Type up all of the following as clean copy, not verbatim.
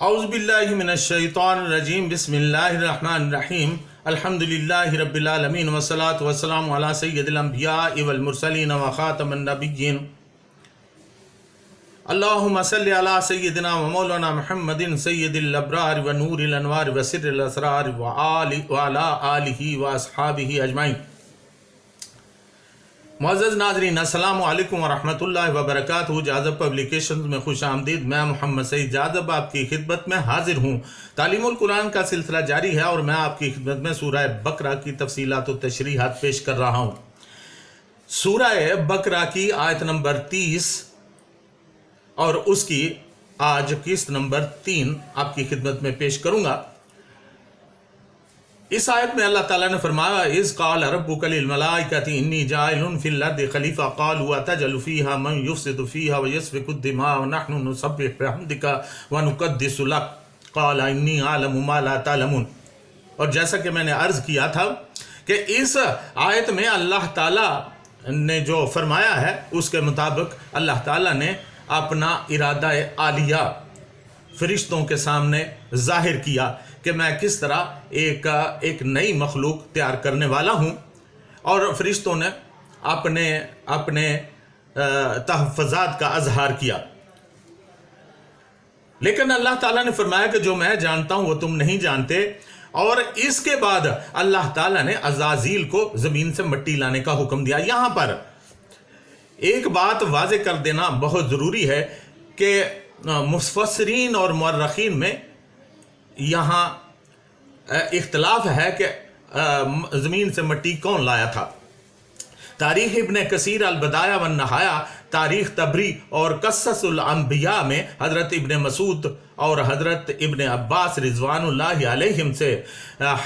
اعوذ باللہ من الشیطان الرجیم بسم اللہ الرحمن الرحیم الحمدللہ رب العالمین والصلاة والسلام علی سید الانبیاء والمرسلین وخاتم النبیین اللہم صلی علی سیدنا و مولانا محمد سید الابرار و نور الانوار و سر الاسرار وعلی آلہ و اصحابہ اجمعین۔ معزز ناظرین، السلام علیکم ورحمۃ اللہ وبرکاتہ۔ جاذب پبلیکیشنز میں خوش آمدید۔ میں محمد سعید جاذب آپ کی خدمت میں حاضر ہوں۔ تعلیم القرآن کا سلسلہ جاری ہے اور میں آپ کی خدمت میں سورہ بقرہ کی تفصیلات و تشریحات پیش کر رہا ہوں۔ سورہ بقرہ کی آیت نمبر 30 اور اس کی آج قسط نمبر 3 آپ کی خدمت میں پیش کروں گا۔ اس آیت میں اللہ تعالیٰ نے فرمایا اذ قال ربک للملائکۃ انی جاعل فی الارض خلیفہ قالوا اتجعل فیہا من یفسد فیہا ویسفک الدماء ونحن نسبح بحمدک ونقدس لک قال انی اعلم ما لا تعلمون۔ اور جیسا کہ میں نے عرض کیا تھا کہ اس آیت میں اللہ تعالیٰ نے جو فرمایا ہے اس کے مطابق اللہ تعالیٰ نے اپنا ارادہ عالیہ فرشتوں کے سامنے ظاہر کیا کہ میں کس طرح ایک نئی مخلوق تیار کرنے والا ہوں، اور فرشتوں نے اپنے تحفظات کا اظہار کیا۔ لیکن اللہ تعالیٰ نے فرمایا کہ جو میں جانتا ہوں وہ تم نہیں جانتے، اور اس کے بعد اللہ تعالیٰ نے عزازیل کو زمین سے مٹی لانے کا حکم دیا۔ یہاں پر ایک بات واضح کر دینا بہت ضروری ہے کہ مفسرین اور مورخین میں یہاں اختلاف ہے کہ زمین سے مٹی کون لایا تھا۔ تاریخ ابن کثیر البدایہ والنہایہ، تاریخ طبری اور قصص الانبیاء میں حضرت ابن مسعود اور حضرت ابن عباس رضوان اللہ علیہم سے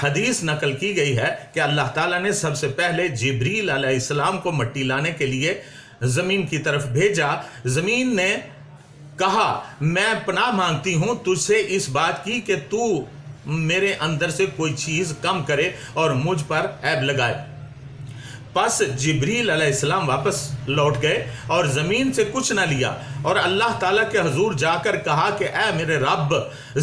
حدیث نقل کی گئی ہے کہ اللہ تعالیٰ نے سب سے پہلے جبریل علیہ السلام کو مٹی لانے کے لیے زمین کی طرف بھیجا۔ زمین نے کہا میں پناہ مانگتی ہوں تجھ سے اس بات کی کہ تو میرے اندر سے کوئی چیز کم کرے اور مجھ پر عیب لگائے۔ پس جبریل علیہ السلام واپس لوٹ گئے اور زمین سے کچھ نہ لیا، اور اللہ تعالیٰ کے حضور جا کر کہا کہ اے میرے رب،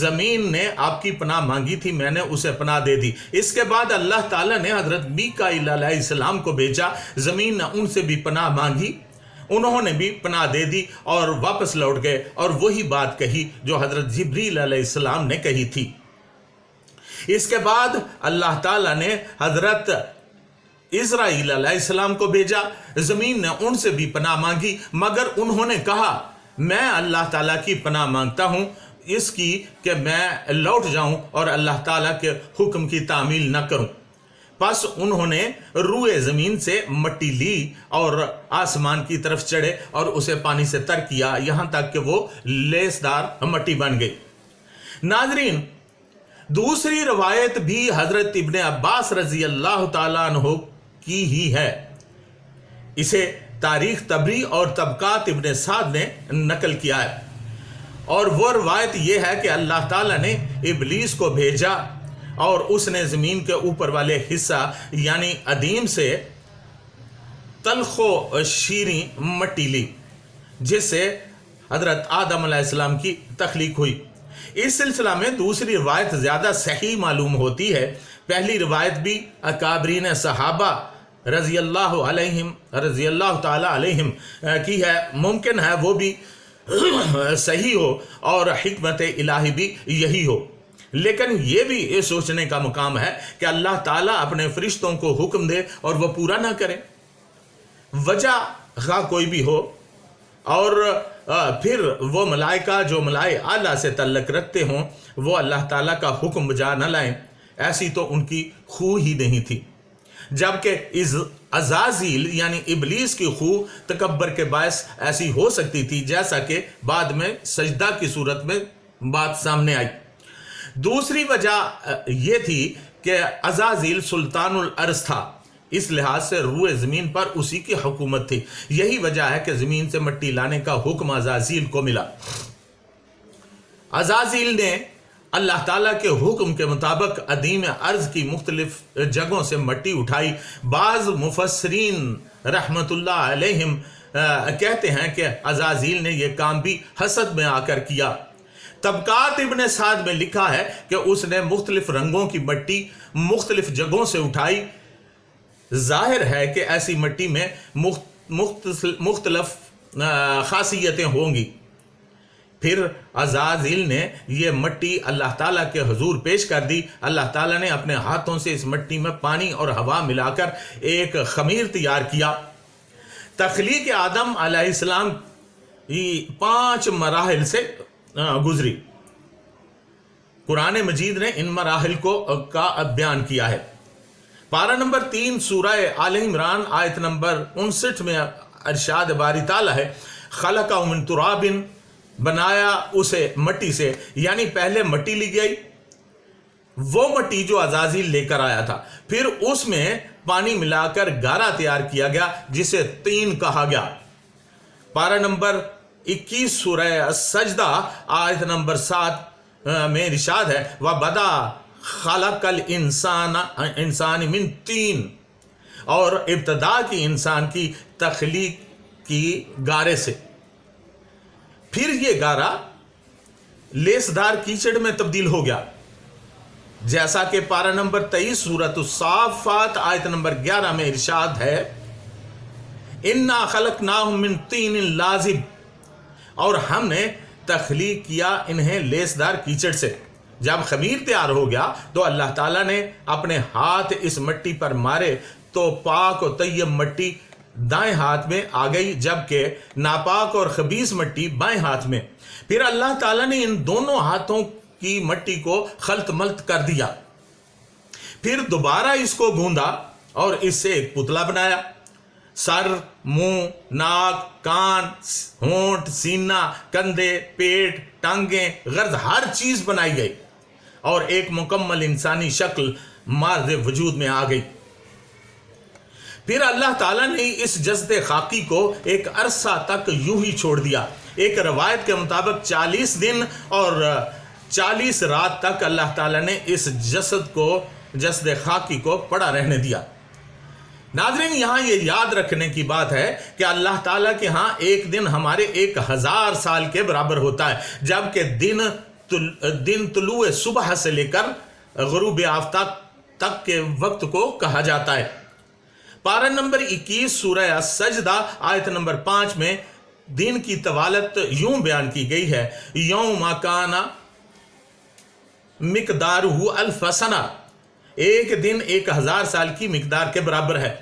زمین نے آپ کی پناہ مانگی تھی، میں نے اسے پناہ دے دی۔ اس کے بعد اللہ تعالیٰ نے حضرت میکائیل علیہ السلام کو بھیجا، زمین نے ان سے بھی پناہ مانگی، انہوں نے بھی پناہ دے دی اور واپس لوٹ گئے، اور وہی بات کہی جو حضرت جبریل علیہ السلام نے کہی تھی۔ اس کے بعد اللہ تعالیٰ نے حضرت اسرائیل علیہ السلام کو بھیجا، زمین نے ان سے بھی پناہ مانگی، مگر انہوں نے کہا میں اللہ تعالیٰ کی پناہ مانگتا ہوں اس کی کہ میں لوٹ جاؤں اور اللہ تعالیٰ کے حکم کی تعمیل نہ کروں۔ پس انہوں نے روئے زمین سے مٹی لی اور آسمان کی طرف چڑھے اور اسے پانی سے تر کیا، یہاں تک کہ وہ لیسدار مٹی بن گئی۔ ناظرین، دوسری روایت بھی حضرت ابن عباس رضی اللہ تعالیٰ عنہ کی ہی ہے۔ اسے تاریخ طبری اور طبقات ابن سعد نے نقل کیا ہے، اور وہ روایت یہ ہے کہ اللہ تعالیٰ نے ابلیس کو بھیجا اور اس نے زمین کے اوپر والے حصہ یعنی ادیم سے تلخ و شیریں مٹی لی، جس سے حضرت آدم علیہ السلام کی تخلیق ہوئی۔ اس سلسلہ میں دوسری روایت زیادہ صحیح معلوم ہوتی ہے۔ پہلی روایت بھی اکابرین صحابہ رضی اللہ تعالی علیہم کی ہے، ممکن ہے وہ بھی صحیح ہو اور حکمت الہی بھی یہی ہو، لیکن یہ بھی سوچنے کا مقام ہے کہ اللہ تعالیٰ اپنے فرشتوں کو حکم دے اور وہ پورا نہ کرے، وجہ خواہ کوئی بھی ہو، اور پھر وہ ملائکہ جو ملائے اعلیٰ سے تعلق رکھتے ہوں وہ اللہ تعالیٰ کا حکم بجا نہ لائیں، ایسی تو ان کی خو ہی نہیں تھی۔ جبکہ عزازیل یعنی ابلیس کی خو تکبر کے باعث ایسی ہو سکتی تھی، جیسا کہ بعد میں سجدہ کی صورت میں بات سامنے آئی۔ دوسری وجہ یہ تھی کہ عزازیل سلطان الارض تھا، اس لحاظ سے روئے زمین پر اسی کی حکومت تھی، یہی وجہ ہے کہ زمین سے مٹی لانے کا حکم عزازیل کو ملا۔ عزازیل نے اللہ تعالیٰ کے حکم کے مطابق ادیم ارض کی مختلف جگہوں سے مٹی اٹھائی۔ بعض مفسرین رحمت اللہ علیہم کہتے ہیں کہ عزازیل نے یہ کام بھی حسد میں آ کر کیا۔ طبقات ابن سعد میں لکھا ہے کہ اس نے مختلف رنگوں کی مٹی مختلف جگہوں سے اٹھائی. ظاہر ہے کہ ایسی مٹی میں مختلف خاصیتیں ہوں گی. پھر عزازیل نے یہ مٹی اللہ تعالیٰ کے حضور پیش کر دی. اللہ تعالیٰ نے اپنے ہاتھوں سے اس مٹی میں پانی اور ہوا ملا کر ایک خمیر تیار کیا. تخلیق آدم علیہ السلام 5 مراحل سے گزری. قرآن مجید نے ان مراحل کا بیان کیا ہے. پارہ نمبر 3 سورہ آل عمران آیت نمبر 59 میں ارشاد باری تعالیٰ ہے خلقہ من تراب، بنایا اسے مٹی سے. یعنی پہلے مٹی لی گئی، وہ مٹی جو عزازیل لے کر آیا تھا، پھر اس میں پانی ملا کر گارا تیار کیا گیا جسے طین کہا گیا. پارہ نمبر 21 سورہ السجدہ آیت نمبر 7 میں ارشاد ہے وَبَدَا خَلَقَ الْإِنسَانِ مِنْ طِین، اور ابتدا کی انسان کی تخلیق کی گارے سے. پھر یہ گارا لیسدار کیچڑ میں تبدیل ہو گیا، جیسا کہ پارہ نمبر 23 سورۃ الصافات آیت نمبر 11 میں ارشاد ہے اِنَّا خَلَقْنَاهُم مِّن طِینٍ لَازِبٍ، اور ہم نے تخلیق کیا انہیں لیسدار کیچڑ سے. جب خمیر تیار ہو گیا تو اللہ تعالیٰ نے اپنے ہاتھ اس مٹی پر مارے تو پاک و طیب مٹی دائیں ہاتھ میں آ گئی، جبکہ ناپاک اور خبیث مٹی بائیں ہاتھ میں. پھر اللہ تعالیٰ نے ان دونوں ہاتھوں کی مٹی کو خلط ملط کر دیا. پھر دوبارہ اس کو گوندا اور اس سے ایک پتلا بنایا. سر، منہ، ناک، کان، ہونٹ، سینہ، کندھے، پیٹ، ٹانگیں، غرض ہر چیز بنائی گئی اور ایک مکمل انسانی شکل مارد وجود میں آ گئی. پھر اللہ تعالیٰ نے اس جسد خاکی کو ایک عرصہ تک یوں ہی چھوڑ دیا. ایک روایت کے مطابق 40 دن اور 40 رات تک اللہ تعالیٰ نے اس جسد خاکی کو پڑا رہنے دیا. ناظرین، یہاں یہ یاد رکھنے کی بات ہے کہ اللہ تعالیٰ کے ہاں ایک دن ہمارے 1000 سال کے برابر ہوتا ہے، جبکہ دن طلوع صبح سے لے کر غروب آفتاب تک کے وقت کو کہا جاتا ہے. پارہ نمبر 21 سورہ السجدہ آیت نمبر 5 میں دن کی طوالت یوں بیان کی گئی ہے یوم کان مقدارہ الف سنہ، ایک دن 1000 سال کی مقدار کے برابر ہے.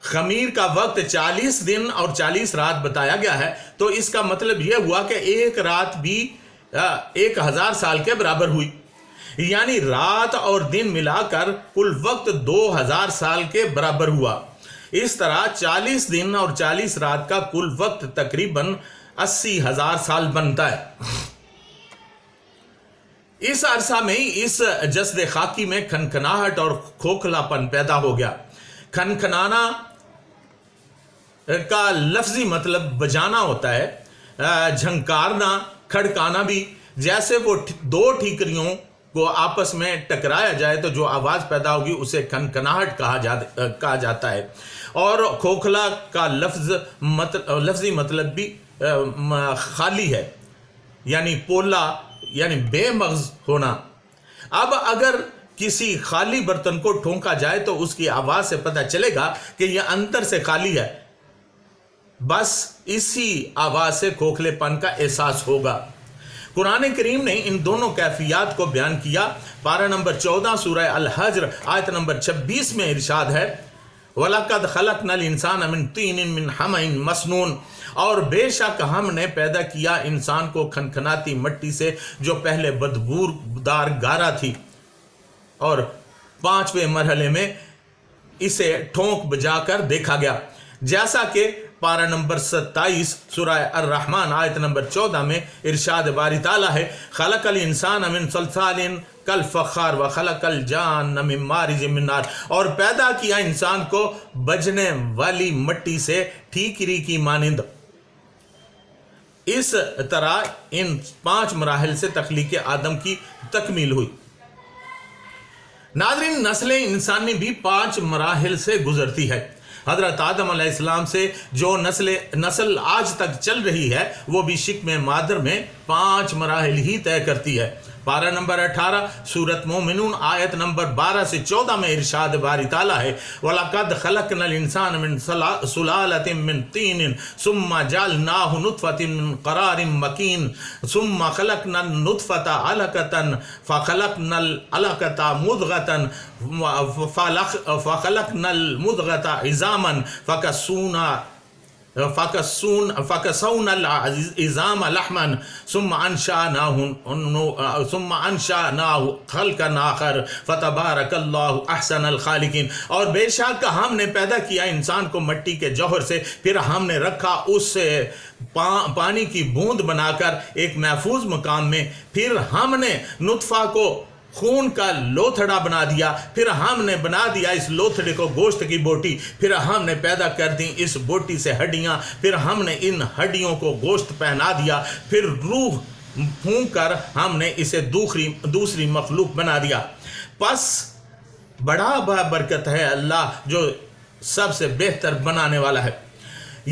خمیر کا وقت 40 دن اور 40 رات بتایا گیا ہے، تو اس کا مطلب یہ ہوا کہ ایک رات بھی 1000 سال کے برابر ہوئی. یعنی رات اور دن ملا کر کل وقت 2000 سال کے برابر ہوا. اس طرح 40 دن اور 40 رات کا کل وقت تقریباً 80,000 سال بنتا ہے. اس عرصہ میں اس جسد خاکی میں کھنکھناہٹ اور کھوکھلا پن پیدا ہو گیا. کھنکھنانا کا لفظی مطلب بجانا ہوتا ہے، جھنکارنا، کھڑکانا بھی. جیسے وہ 2 ٹھیکریوں کو آپس میں ٹکرایا جائے تو جو آواز پیدا ہوگی اسے کھنکھناہٹ کہا جاتا ہے. اور کھوکھلا کا لفظی مطلب بھی خالی ہے، یعنی پولا، یعنی بے مغز ہونا. اب اگر کسی خالی برتن کو ٹھونکا جائے تو اس کی آواز سے پتہ چلے گا کہ یہ اندر سے خالی ہے. بس اسی آواز سے کھوکھلے پن کا احساس ہوگا. قرآن کریم نے ان دونوں کیفیات کو بیان کیا. پارہ نمبر 14 سورہ الحجر آیت نمبر 26 میں ارشاد ہے وَلَقَدْ خَلَقْنَا الْإِنسَانَ مِنْ طِینٍ مِنْ حَمَإٍ مَسْنُونٍ، اور بے شک ہم نے پیدا کیا انسان کو کھنکھناتی مٹی سے جو پہلے بدبودار گارا تھی، اور 5ویں مرحلے میں اسے ٹھونک بجا کر دیکھا گیا. جیسا کہ پارہ نمبر 27 سورہ الرحمن آیت نمبر 14 میں ارشاد باری تعالیٰ ہے خلق الانسان من صلصال کالفخار وخلق الجان من مارج من نار، اور پیدا کیا انسان کو بجنے والی مٹی سے ٹھیکری کی مانند. اس طرح ان 5 مراحل سے تخلیق آدم کی تکمیل ہوئی. ناظرین، نسل انسانی بھی 5 مراحل سے گزرتی ہے. حضرت آدم علیہ السلام سے جو نسل آج تک چل رہی ہے وہ بھی شکم مادر میں 5 مراحل ہی طے کرتی ہے۔ پارہ نمبر 18 سورۃ مومنون آیت نمبر 12 سے 14 میں ارشاد باری تعالیٰ ہے وَلَقَدْ خَلَقْنَا الْإِنسَانَ مِنْ سُلَالَةٍ مِنْ طِينٍ ثُمَّ جَعَلْنَاهُ نُطْفَةً مِنْ قَرَارٍ مَكِينٍ ثُمَّ خَلَقْنَا النُّطْفَةَ عَلَقَةً فَخَلَقْنَا الْعَلَقَةَ مُضْغَةً فَخَلَقْنَا الْمُضْغَةَ عِظَامًا فكسونا العظام لحما ثم انشأناه خلقا آخر فتبارك الله احسن الخالقین۔ اور بے شک ہم نے پیدا کیا انسان کو مٹی کے جوہر سے، پھر ہم نے رکھا اس سے پانی کی بوند بنا کر ایک محفوظ مقام میں، پھر ہم نے نطفہ کو خون کا لوتھڑا بنا دیا، پھر ہم نے بنا دیا اس لوتھڑے کو گوشت کی بوٹی، پھر ہم نے پیدا کر دی اس بوٹی سے ہڈیاں، پھر ہم نے ان ہڈیوں کو گوشت پہنا دیا، پھر روح پھونک کر ہم نے اسے دوسری مخلوق بنا دیا۔ پس بڑا برکت ہے اللہ جو سب سے بہتر بنانے والا ہے۔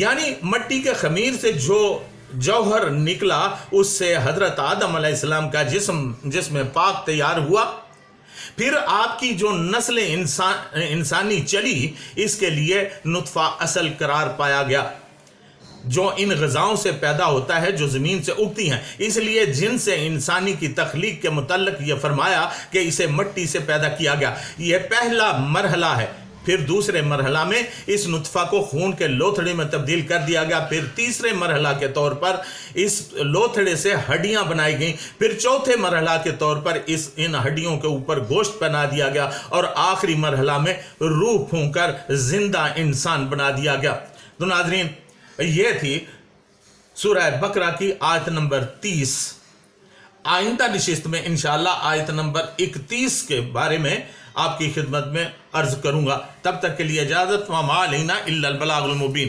یعنی مٹی کے خمیر سے جو جوہر نکلا اس سے حضرت آدم علیہ السلام کا جسم پاک تیار ہوا، پھر آپ کی جو نسل انسانی چلی اس کے لیے نطفہ اصل قرار پایا گیا جو ان غذاؤں سے پیدا ہوتا ہے جو زمین سے اگتی ہیں۔ اس لیے جن سے انسانی کی تخلیق کے متعلق یہ فرمایا کہ اسے مٹی سے پیدا کیا گیا، یہ پہلا مرحلہ ہے۔ پھر دوسرے مرحلہ میں اس نطفہ کو خون کے لوتھڑے میں تبدیل کر دیا گیا، پھر تیسرے مرحلہ کے طور پر اس لوتھڑے سے ہڈیاں بنائی گئیں، پھر چوتھے مرحلہ کے طور پر ان ہڈیوں کے اوپر گوشت پہنا دیا گیا، اور آخری مرحلہ میں روح پھونک کر زندہ انسان بنا دیا گیا۔ تو ناظرین، یہ تھی سورہ بقرہ کی آیت نمبر 30۔ آئندہ نشست میں انشاءاللہ آیت نمبر 31 کے بارے میں آپ کی خدمت میں عرض کروں گا۔ تب تک کے لیے اجازت، وما علینا الا البلاغ المبین۔